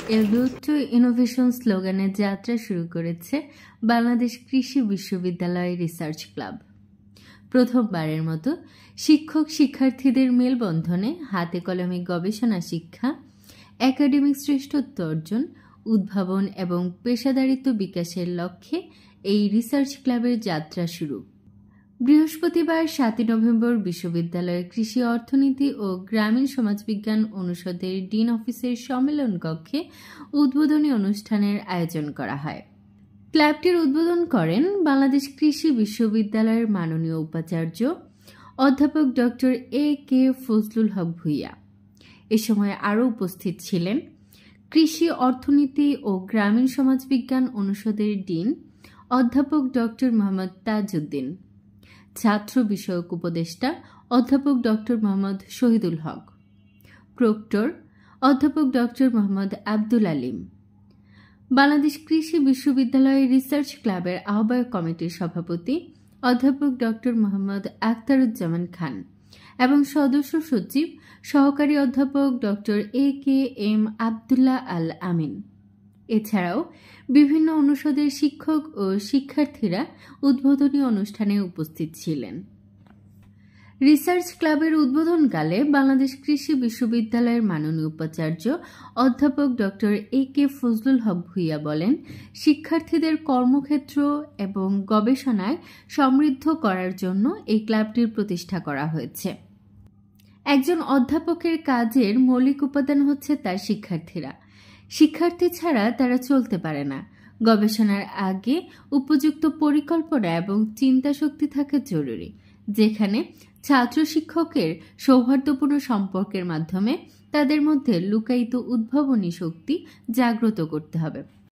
এ root two innovation স্লোগানে যাত্রা শুরু করেছে বাংলাদেশ কৃষি বিশ্ববিদ্যালয় রিসার্চ ক্লাব। প্রথমবারের মতো শিক্ষক শিক্ষার্থীদের মেলবন্ধনে হাতে কলমে গবেষণা শিক্ষা, একাডেমিক শ্রেষ্ঠত্ব অর্জন, উদ্ভাবন এবং পেশাদারিত্ব বিকাশের লক্ষ্যে এই রিসার্চ ক্লাবের যাত্রা শুরু। বৃহস্পতিবার ৭ নভেম্বর বিশ্ববিদ্যালয়ের কৃষি অর্থনীতি ও গ্রামীণ সমাজবিজ্ঞান অনুষদের ডিন অফিসের সম্মেলন কক্ষে উদ্বোধনী অনুষ্ঠানের আয়োজন করা হয়। ক্লাবটির উদ্বোধন করেন বাংলাদেশ কৃষি বিশ্ববিদ্যালয়ের মাননীয় উপাচার্য অধ্যাপক ডক্টর এ.কে. ফজলুল হক ভূঁইয়া। এ সময় আরও উপস্থিত ছিলেন কৃষি অর্থনীতি ও গ্রামীণ সমাজবিজ্ঞান অনুষদের ডিন অধ্যাপক ডক্টর মোহাম্মদ তাজউদ্দিন, ছাত্র বিষয়ক উপদেষ্টা অধ্যাপক ডক্টর মোহাম্মদ শহীদুল হক, প্রক্টর অধ্যাপক ডক্টর মোহাম্মদ আব্দুল আলিম, বাংলাদেশ কৃষি বিশ্ববিদ্যালয়ের রিসার্চ ক্লাবের আহ্বায়ক কমিটির সভাপতি অধ্যাপক ডক্টর মোহাম্মদ আখতারুজ্জামান খান এবং সদস্য সচিব সহকারী অধ্যাপক ডক্টর এ.কে.এম. আবদুল্লাহ আল আমিন। এছাড়াও বিভিন্ন অনুষদের শিক্ষক ও শিক্ষার্থীরা উদ্বোধনী অনুষ্ঠানে উপস্থিত ছিলেন। রিসার্চ ক্লাবের উদ্বোধনকালে বাংলাদেশ কৃষি বিশ্ববিদ্যালয়ের মাননীয় উপাচার্য অধ্যাপক ডক্টর এ.কে. ফজলুল হক ভূঁইয়া বলেন, শিক্ষার্থীদের কর্মক্ষেত্র এবং গবেষণায় সমৃদ্ধ করার জন্য এই ক্লাবটির প্রতিষ্ঠা করা হয়েছে। একজন অধ্যাপকের কাজের মৌলিক উপাদান হচ্ছে তার শিক্ষার্থীরা। শিক্ষার্থী ছাড়া তারা চলতে পারে না। গবেষণার আগে উপযুক্ত পরিকল্পনা এবং চিন্তা শক্তি থাকা জরুরি, যেখানে ছাত্র শিক্ষকের সৌহার্দ্যপূর্ণ সম্পর্কের মাধ্যমে তাদের মধ্যে লুকায়িত উদ্ভাবনী শক্তি জাগ্রত করতে হবে।